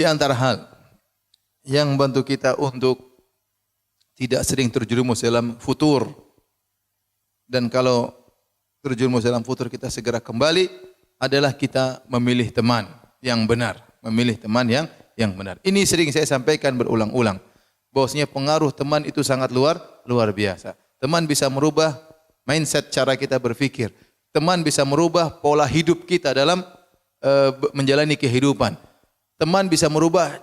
Di antara hal yang membantu kita untuk tidak sering terjerumus dalam futur, dan kalau terjerumus dalam futur kita segera kembali, adalah kita memilih teman yang benar, memilih teman yang benar. Ini sering saya sampaikan berulang-ulang, bahwasanya pengaruh teman itu sangat luar biasa. Teman bisa merubah mindset cara kita berpikir. Teman bisa merubah pola hidup kita dalam menjalani kehidupan. Teman bisa merubah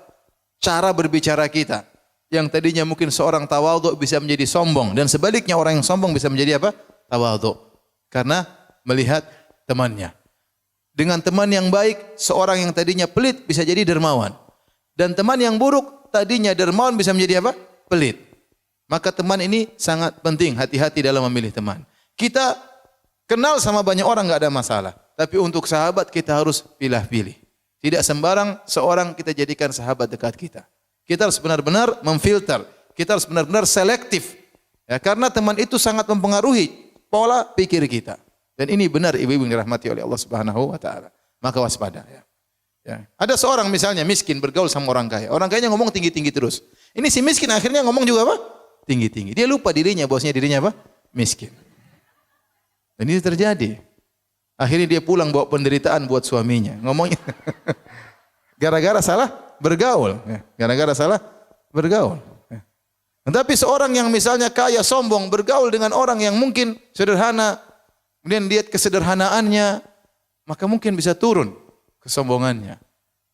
cara berbicara kita. Yang tadinya mungkin seorang tawadhu bisa menjadi sombong, dan sebaliknya orang yang sombong bisa menjadi apa? Tawadhu. Karena melihat temannya. Dengan teman yang baik, seorang yang tadinya pelit bisa jadi dermawan. Dan teman yang buruk, tadinya dermawan bisa menjadi apa? Pelit. Maka teman ini sangat penting, hati-hati dalam memilih teman. Kita kenal sama banyak orang enggak ada masalah. Tapi untuk sahabat kita harus pilih-pilih. Tidak sembarang seorang kita jadikan sahabat dekat kita. Kita harus benar-benar memfilter. Kita harus benar-benar selektif. Ya, karena teman itu sangat mempengaruhi pola pikir kita. Dan ini benar ibu-ibu yang dirahmati oleh Allah Subhanahu wa taala. Maka waspada ya. Ya. Ada seorang misalnya miskin bergaul sama orang kaya. Orang kayanya ngomong tinggi-tinggi terus. Ini si miskin akhirnya ngomong juga apa? Tinggi-tinggi. Dia lupa dirinya, bosnya dirinya apa? Miskin. Dan ini terjadi. Akhirnya dia pulang bawa penderitaan buat suaminya. Ngomongnya gara-gara salah bergaul. Ya. Gara-gara salah bergaul. Ya. Tetapi seorang yang misalnya kaya, sombong, bergaul dengan orang yang mungkin sederhana, kemudian lihat kesederhanaannya, maka mungkin bisa turun kesombongannya.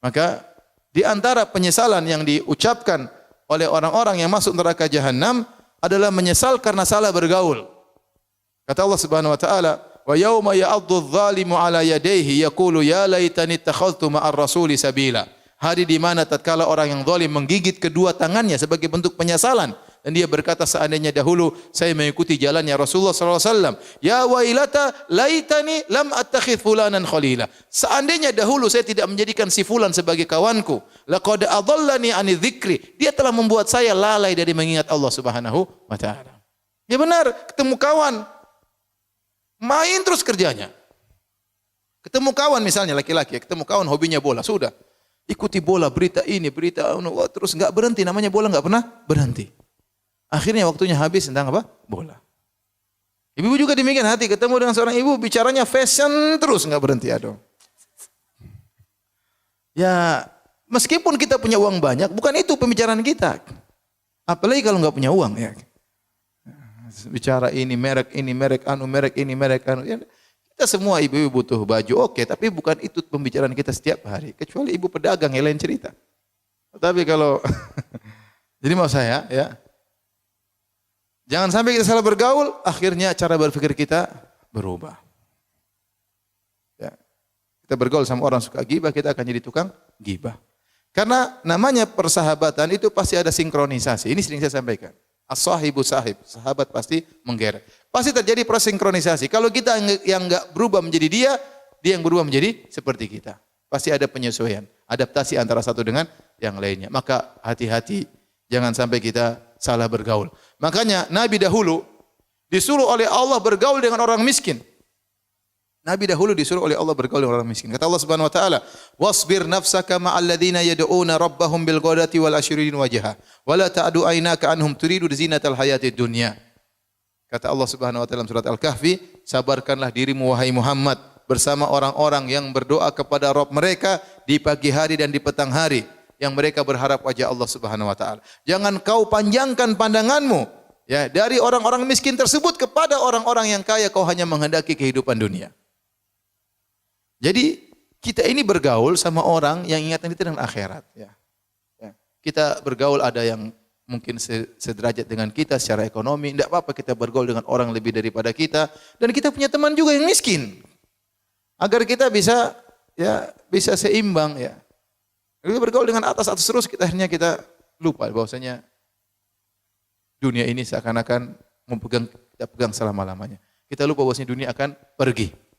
Maka di antara penyesalan yang diucapkan oleh orang-orang yang masuk neraka jahanam adalah menyesal karena salah bergaul. Kata Allah Subhanahu wa taala, "Wa yauma ya'addu adh-dhalimu 'ala yadayhi yaqulu ya laitani ittakhadhtu ma'ar rasuli sabila." Hari di mana tatkala orang yang zalim menggigit kedua tangannya sebagai bentuk penyesalan, dan dia berkata, seandainya dahulu saya mengikuti jalannya Rasulullah sallallahu alaihi wasallam. Ya wailata laitani lam attakhidh fulanan khalila. Seandainya dahulu saya tidak menjadikan si fulan sebagai kawanku. Laqad adallani 'ani dzikri. Dia telah membuat saya lalai dari mengingat Allah Subhanahu wa taala. Ya benar, ketemu kawan main terus kerjanya. Ketemu kawan misalnya laki-laki, ketemu kawan hobinya bola, sudah. Ikuti bola, berita ini, berita terus enggak berhenti, namanya bola enggak pernah berhenti. Akhirnya waktunya habis tentang apa? Bola. Ibu juga demikian, hati ketemu dengan seorang ibu bicaranya fashion terus enggak berhenti, aduh. Ya, meskipun kita punya uang banyak, bukan itu pembicaraan kita. Apalagi kalau enggak punya uang ya. Bicara ini merek anu. Ya, kita semua ibu-ibu butuh baju, oke, tapi bukan itu pembicaraan kita setiap hari. Kecuali ibu pedagang yang lain cerita. Tapi kalau jadi mau saya ya, jangan sampai kita salah bergaul, akhirnya cara berpikir kita berubah. Ya. Kita bergaul sama orang suka gibah, kita akan jadi tukang gibah. Karena namanya persahabatan itu pasti ada sinkronisasi. Ini sering saya sampaikan. As-sahibu sahib, sahabat pasti menggeret. Pasti terjadi proses sinkronisasi. Kalau kita yang enggak berubah menjadi dia, dia yang berubah menjadi seperti kita. Pasti ada penyesuaian, adaptasi antara satu dengan yang lainnya. Maka hati-hati, jangan sampai kita salah bergaul. Makanya Nabi dahulu disuruh oleh Allah bergaul dengan orang miskin. Nabi dahulu disuruh oleh Allah bergaul dengan orang miskin. Kata Allah Subhanahu wa taala, "Wasbir nafsaka ma'al ladzina yad'una rabbahum bil ghadati wal asyrin wajha, wa la ta'du aynaka anhum turidu zinatal hayatid dunya." Kata Allah Subhanahu wa taala dalam surat Al-Kahfi, sabarkanlah dirimu wahai Muhammad bersama orang-orang yang berdoa kepada Rabb mereka di pagi hari dan di petang hari, yang mereka berharap wajah Allah Subhanahu wa taala. Jangan kau panjangkan pandanganmu ya dari orang-orang miskin tersebut kepada orang-orang yang kaya, kau hanya menghendaki kehidupan dunia. Jadi kita ini bergaul sama orang yang ingatan kita dengan akhirat. Ya. Ya. Kita bergaul ada yang mungkin sederajat dengan kita secara ekonomi. Tidak apa-apa kita bergaul dengan orang lebih daripada kita. Dan kita punya teman juga yang miskin. Agar kita bisa seimbang. Ya. Kita bergaul dengan atas-atas terus, akhirnya kita lupa bahwasanya dunia ini seakan-akan kita pegang selama-lamanya. Kita lupa bahwasanya dunia akan pergi.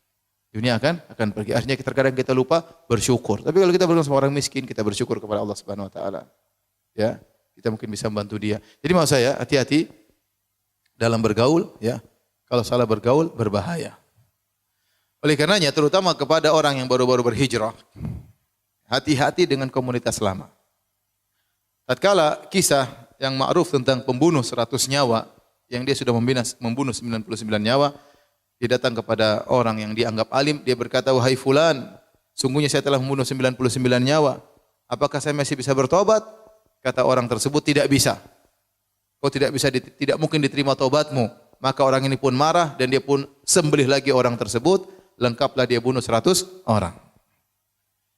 Dunia akan pergi. Akhirnya terkadang kita lupa bersyukur. Tapi kalau kita bergaul sama orang miskin, kita bersyukur kepada Allah Subhanahu wa taala. Ya, kita mungkin bisa membantu dia. Jadi maksud saya, hati-hati dalam bergaul ya. Kalau salah bergaul berbahaya. Oleh karenanya terutama kepada orang yang baru-baru berhijrah. Hati-hati dengan komunitas lama. Tatkala kisah yang ma'ruf tentang pembunuh 100 nyawa, yang dia sudah membunuh 99 nyawa, dia datang kepada orang yang dianggap alim, dia berkata, "Wahai fulan, sungguhnya saya telah membunuh 99 nyawa. Apakah saya masih bisa bertobat?" Kata orang tersebut, "Tidak bisa. Kau tidak mungkin diterima taubatmu." Maka orang ini pun marah dan dia pun sembelih lagi orang tersebut, lengkaplah dia bunuh 100 orang.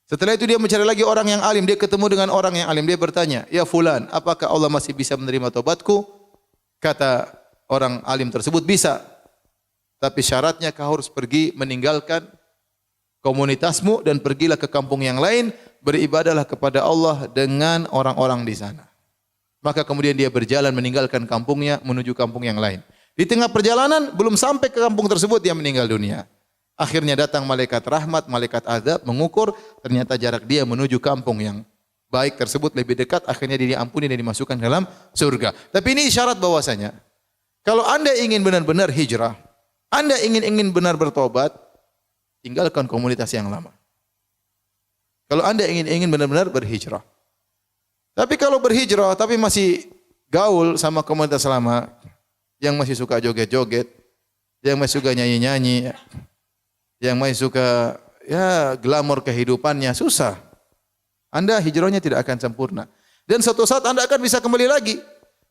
Setelah itu dia mencari lagi orang yang alim, dia ketemu dengan orang yang alim, dia bertanya, "Ya fulan, apakah Allah masih bisa menerima taubatku?" Kata orang alim tersebut, "Bisa. Tapi syaratnya kau harus pergi meninggalkan komunitasmu dan pergilah ke kampung yang lain, beribadahlah kepada Allah dengan orang-orang di sana." Maka kemudian dia berjalan meninggalkan kampungnya menuju kampung yang lain. Di tengah perjalanan belum sampai ke kampung tersebut dia meninggal dunia. Akhirnya datang malaikat rahmat, malaikat azab mengukur, ternyata jarak dia menuju kampung yang baik tersebut lebih dekat, akhirnya dia diampuni dan dimasukkan dalam surga. Tapi ini isyarat bahwasanya kalau Anda ingin benar-benar hijrah, Anda ingin benar bertobat, tinggalkan komunitas yang lama. Kalau Anda ingin benar-benar berhijrah. Tapi kalau berhijrah tapi masih gaul sama komunitas lama, yang masih suka joget-joget, yang masih suka nyanyi-nyanyi, yang masih suka glamor kehidupannya, susah. Anda hijrahnya tidak akan sempurna. Dan suatu saat Anda akan bisa kembali lagi.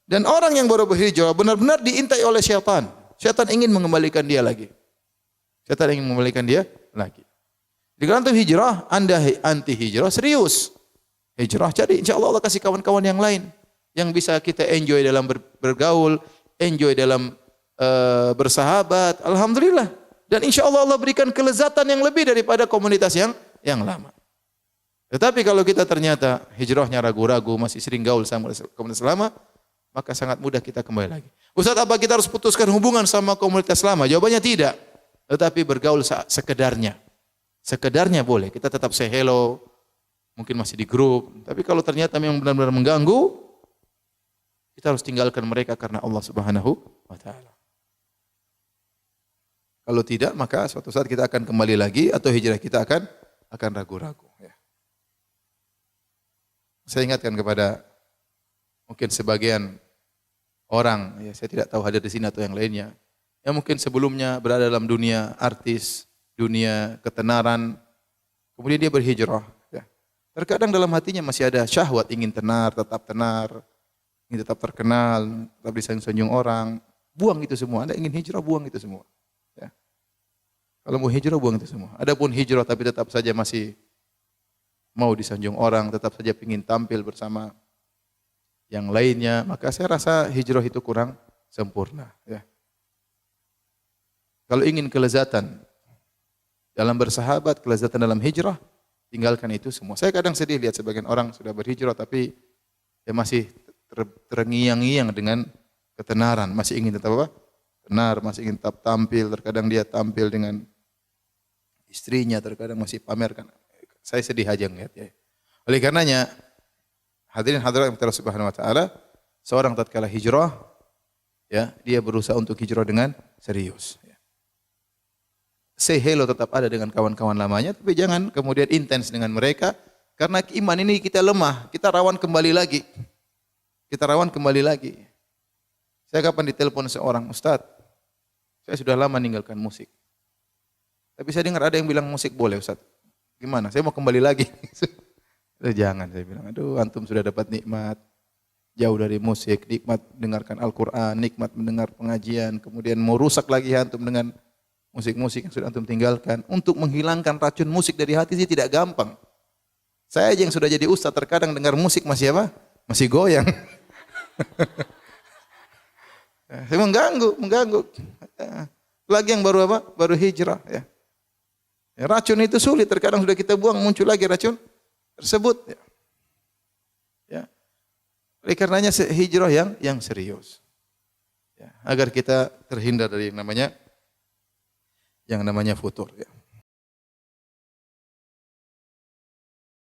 Dan orang yang baru berhijrah benar-benar diintai oleh syaitan. Syaitan ingin mengembalikan dia lagi. Syaitan ingin mengembalikan dia lagi. Di antum hijrah, Anda anti hijrah, serius. Hijrah, jadi insya Allah kasih kawan-kawan yang lain. Yang bisa kita enjoy dalam bergaul, enjoy dalam bersahabat. Alhamdulillah. Dan insya Allah Allah berikan kelezatan yang lebih daripada komunitas yang lama. Tetapi kalau kita ternyata hijrahnya ragu-ragu, masih sering gaul sama komunitas lama, maka sangat mudah kita kembali lagi. Ustaz, apa kita harus putuskan hubungan sama komunitas lama? Jawabannya tidak. Tetapi bergaul sekedarnya. Sekedarnya boleh. Kita tetap say hello, mungkin masih di grup. Tapi kalau ternyata memang benar-benar mengganggu, kita harus tinggalkan mereka karena Allah Subhanahu wa Ta'ala. Kalau tidak, maka suatu saat kita akan kembali lagi atau hijrah kita akan ragu-ragu. Ya. Saya ingatkan kepada mungkin sebagian orang, ya saya tidak tahu hadir di sini atau yang lainnya, yang mungkin sebelumnya berada dalam dunia artis, dunia ketenaran, kemudian dia berhijrah. Ya. Terkadang dalam hatinya masih ada syahwat ingin tenar, ingin tetap terkenal, tetap disanjung-sanjung orang. Buang itu semua. Anda ingin hijrah, buang itu semua. Ya. Kalau mau hijrah, buang itu semua. Adapun hijrah tapi tetap saja masih mau disanjung orang, tetap saja ingin tampil bersama yang lainnya, maka saya rasa hijrah itu kurang sempurna. Ya. Kalau ingin kelezatan dalam bersahabat, kelezatan dalam hijrah, tinggalkan itu semua. Saya kadang sedih lihat sebagian orang sudah berhijrah tapi dia masih terngiang-ngiang dengan ketenaran, masih ingin tetap apa? Tenar, masih ingin tetap tampil, terkadang dia tampil dengan istrinya, terkadang masih pamerkan. Saya sedih aja ngeliat ya. Oleh karenanya, hadirin hadirat yang Allah Subhanahu wa Ta'ala, seorang tatkala hijrah, ya, dia berusaha untuk hijrah dengan serius. Ya. Say hello tetap ada dengan kawan-kawan lamanya, tapi jangan kemudian intens dengan mereka, karena iman ini kita lemah, kita rawan kembali lagi. Kita rawan kembali lagi. Saya kapan ditelepon seorang, "Ustaz, saya sudah lama meninggalkan musik. Tapi saya dengar ada yang bilang musik boleh, Ustaz. Gimana? Saya mau kembali lagi." Jangan, saya bilang. Aduh, antum sudah dapat nikmat jauh dari musik, nikmat mendengarkan Al-Quran, nikmat mendengar pengajian, kemudian mau rusak lagi antum dengan musik-musik yang sudah antum tinggalkan. Untuk menghilangkan racun musik dari hati sih tidak gampang. Saya aja yang sudah jadi ustaz terkadang dengar musik masih apa? Masih goyang. Saya mengganggu. Lagi yang baru apa? Baru hijrah. Ya. Ya, racun itu sulit. Terkadang sudah kita buang, muncul lagi racun tersebut. Ya. Ya. Oleh karenanya hijrah yang serius. Ya. Agar kita terhindar dari yang namanya futur. Ya.